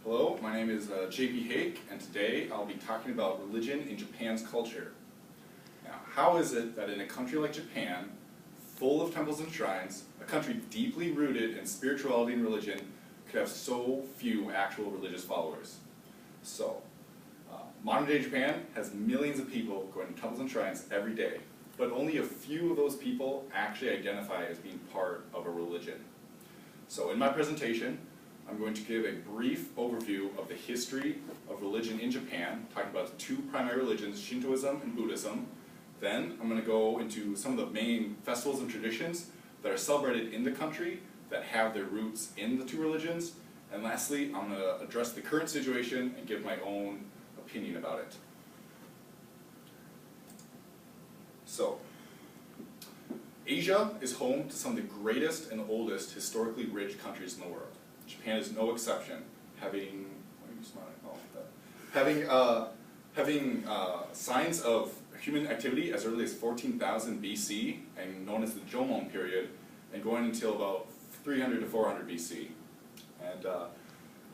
Hello, my name is JP Hake, and today I'll be talking about religion in Japan's culture. Now, how is it that in a country like Japan, full of temples and shrines, a country deeply rooted in spirituality and religion, could have so few actual religious followers? So, modern day Japan has millions of people going to temples and shrines every day, but only a few of those people actually identify as being part of a religion. So in my presentation, I'm going to give a brief overview of the history of religion in Japan, talking about the two primary religions, Shintoism and Buddhism. Then I'm going to go into some of the main festivals and traditions that are celebrated in the country that have their roots in the two religions. And lastly, I'm going to address the current situation and give my own opinion about it. So, Asia is home to some of the greatest and oldest historically rich countries in the world. Japan is no exception, having signs of human activity as early as 14,000 BC, and known as the Jomon period, and going until about 300 to 400 BC. And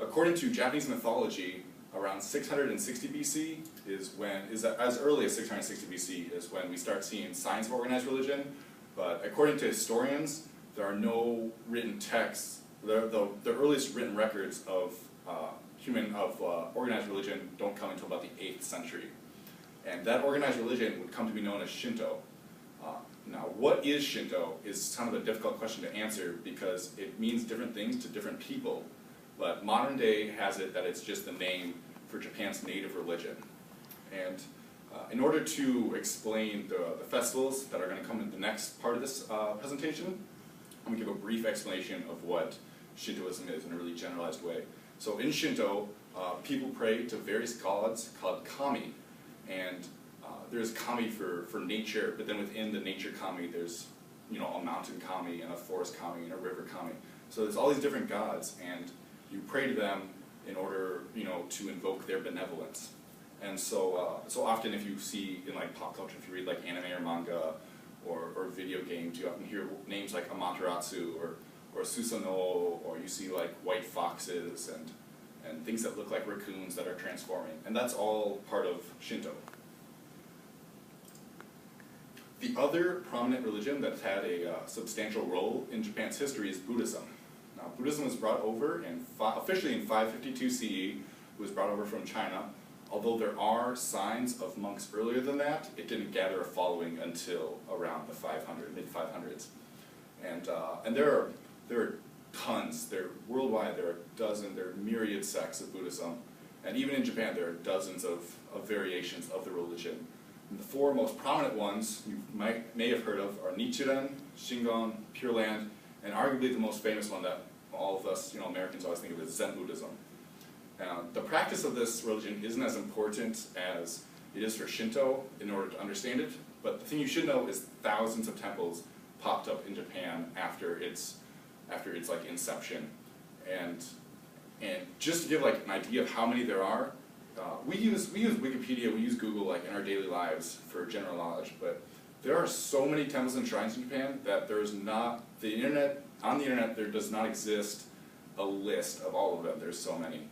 according to Japanese mythology, around 660 BC as early as 660 BC is when we start seeing signs of organized religion. But according to historians, there are no written texts. The earliest written records of organized religion don't come until about the 8th century. And that organized religion would come to be known as Shinto. Now, what is Shinto is kind of a difficult question to answer because it means different things to different people. But modern day has it that it's just the name for Japan's native religion. And in order to explain the festivals that are going to come in the next part of this presentation, I'm going to give a brief explanation of what Shintoism is in a really generalized way. So in Shinto, people pray to various gods called kami. And there's kami for nature, but then within the nature kami, there's a mountain kami and a forest kami and a river kami. So there's all these different gods, and you pray to them in order to invoke their benevolence. And so often if you see in like pop culture, if you read like anime or manga or video games, you often hear names like Amaterasu or Susanoo, or you see like white foxes and things that look like raccoons that are transforming. And that's all part of Shinto. The other prominent religion that's had a substantial role in Japan's history is Buddhism. Now, Buddhism was brought over officially in 552 CE. It was brought over from China. Although there are signs of monks earlier than that, it didn't gather a following until around the mid-500s. And there are tons. Worldwide, there are myriad sects of Buddhism. And even in Japan, there are dozens of variations of the religion. And the four most prominent ones you may have heard of are Nichiren, Shingon, Pure Land, and arguably the most famous one that all of us Americans always think of is Zen Buddhism. Now, the practice of this religion isn't as important as it is for Shinto in order to understand it, but the thing you should know is thousands of temples popped up in Japan after its like inception. And just to give like an idea of how many there are, we use Wikipedia, we use Google like in our daily lives for general knowledge, but there are so many temples and shrines in Japan that on the internet there does not exist a list of all of them. There's so many.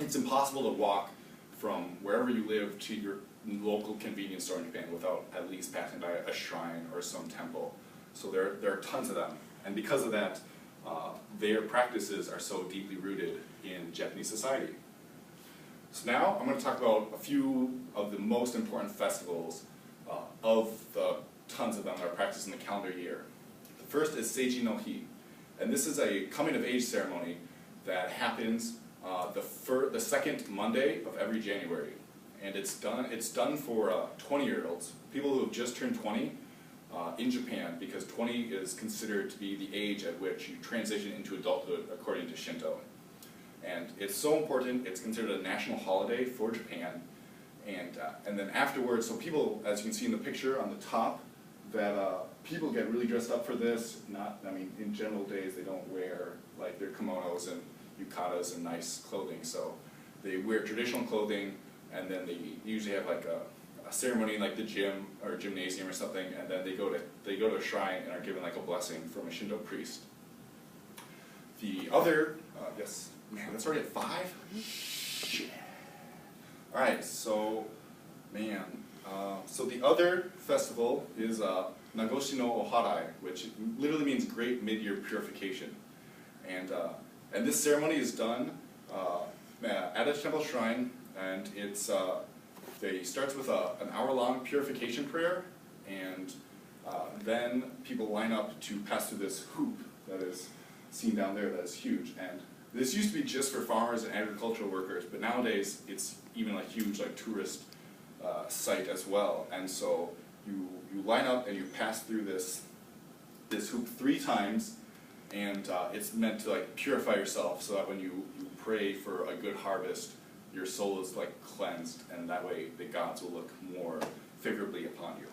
It's impossible to walk from wherever you live to your local convenience store in Japan without at least passing by a shrine or some temple. So there are tons of them. And because of that, their practices are so deeply rooted in Japanese society. So now I'm going to talk about a few of the most important festivals of the tons of them that are practiced in the calendar year. The first is Seiji no Hi. And this is a coming-of-age ceremony that happens the second Monday of every January, and it's done for 20-year-olds, people who have just turned 20 in Japan, because 20 is considered to be the age at which you transition into adulthood according to Shinto. And it's so important, it's considered a national holiday for Japan, and then afterwards, so people, as you can see in the picture on the top, that people get really dressed up for this. In general days they don't wear like their kimonos and yukatas and nice clothing, so they wear traditional clothing, and then they usually have like a ceremony in like the gym or gymnasium or something, and then they go to a shrine and are given like a blessing from a Shinto priest. The other Man, that's already at 5? Shit. Alright, so, man, so the other festival is Nagoshi no Oharai, which literally means Great Mid-Year Purification. And this ceremony is done at a temple shrine, and it starts with an hour-long purification prayer, and then people line up to pass through this hoop that is seen down there that is huge. And this used to be just for farmers and agricultural workers, but nowadays it's even a huge tourist site as well. And so you line up and you pass through this hoop 3 times, and it's meant to purify yourself so that when you pray for a good harvest, your soul is cleansed, and that way the gods will look more favorably upon you.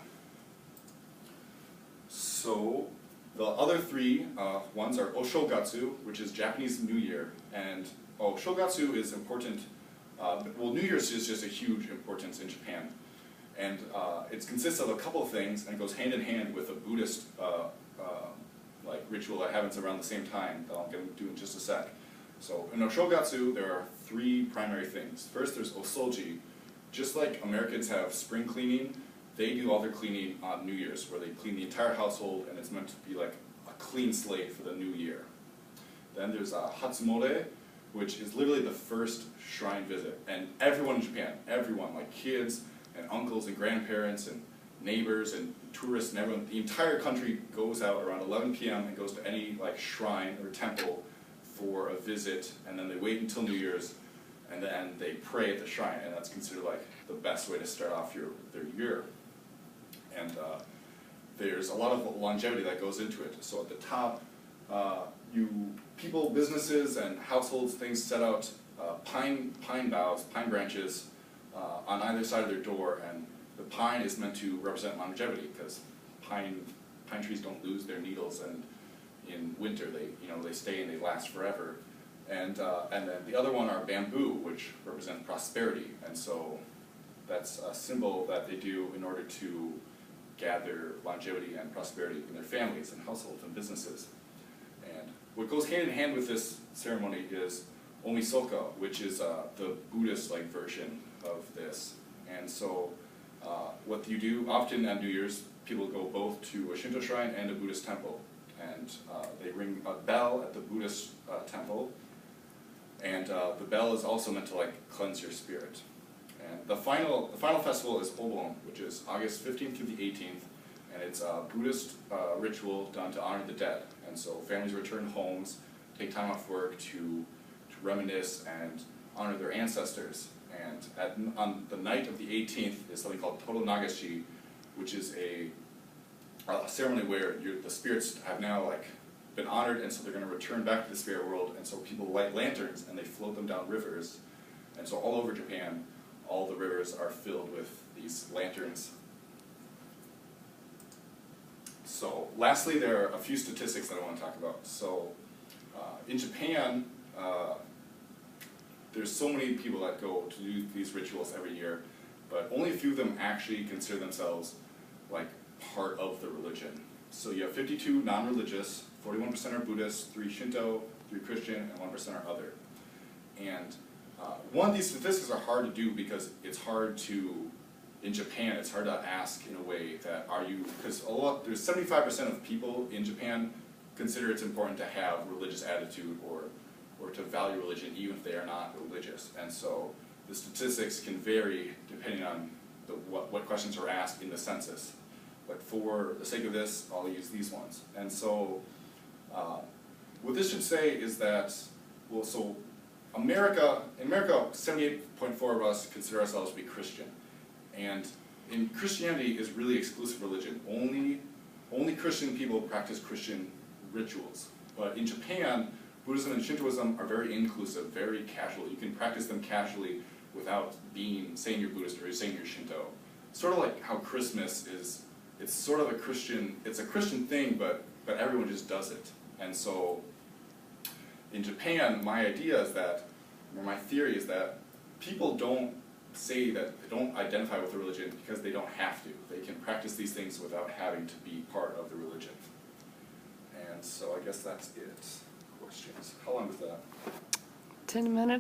So the other 3 ones are Oshogatsu, which is Japanese New Year, and Oshogatsu is important. Well, New Year's is just a huge importance in Japan, and it consists of a couple of things, and it goes hand in hand with a Buddhist ritual that happens around the same time that I'm going to do in just a sec. So in Oshogatsu, there are 3 primary things. First, there's Osoji. Just like Americans have spring cleaning, they do all their cleaning on New Year's, where they clean the entire household, and it's meant to be like a clean slate for the new year. Then there's Hatsumode, which is literally the first shrine visit. And everyone in Japan, everyone, like kids and uncles and grandparents and neighbors and tourists and everyone, the entire country goes out around 11 p.m. and goes to any shrine or temple for a visit, and then they wait until New Year's, and then they pray at the shrine, and that's considered the best way to start off their year. And there's a lot of longevity that goes into it. So at the top, people, businesses, and households, things set out pine boughs, pine branches on either side of their door, and the pine is meant to represent longevity, because pine trees don't lose their needles, and in winter they stay and they last forever. And then the other one are bamboo, which represent prosperity, and so that's a symbol that they do in order to gather longevity and prosperity in their families and households and businesses. And what goes hand in hand with this ceremony is omisoka, which is the Buddhist version of this. And so what you do often on New Year's, people go both to a Shinto shrine and a Buddhist temple, and they ring a bell at the Buddhist temple, and the bell is also meant to cleanse your spirit. And the final festival is Obon, which is August 15th through the 18th, and it's a Buddhist ritual done to honor the dead. And so families return homes, take time off work to reminisce and honor their ancestors. And on the night of the 18th is something called Todo Nagashi, which is a ceremony where the spirits have now been honored, and so they're going to return back to the spirit world. And so people light lanterns and they float them down rivers. And so all over Japan, all the rivers are filled with these lanterns. So lastly, there are a few statistics that I want to talk about. So in Japan, there's so many people that go to do these rituals every year, but only a few of them actually consider themselves part of the religion. So you have 52 non-religious, 41% are Buddhist, 3 Shinto, 3 Christian, and 1% are other. And one of these statistics are hard to do because it's hard to, in Japan, it's hard to ask in a way that because there's 75% of people in Japan consider it's important to have religious attitude or to value religion even if they are not religious. And so the statistics can vary depending on what questions are asked in the census. But for the sake of this, I'll use these ones. And so what this should say is that, well, so in America, 78.4% of us consider ourselves to be Christian. And Christianity is really exclusive religion. Only Christian people practice Christian rituals. But in Japan, Buddhism and Shintoism are very inclusive, very casual. You can practice them casually without saying you're Buddhist or saying you're Shinto. Sort of like how Christmas is, it's sort of a Christian thing, but everyone just does it. And so in Japan, my theory is that people don't say that they don't identify with the religion because they don't have to. They can practice these things without having to be part of the religion. And so I guess that's it. Questions? How long was that? 10 minutes.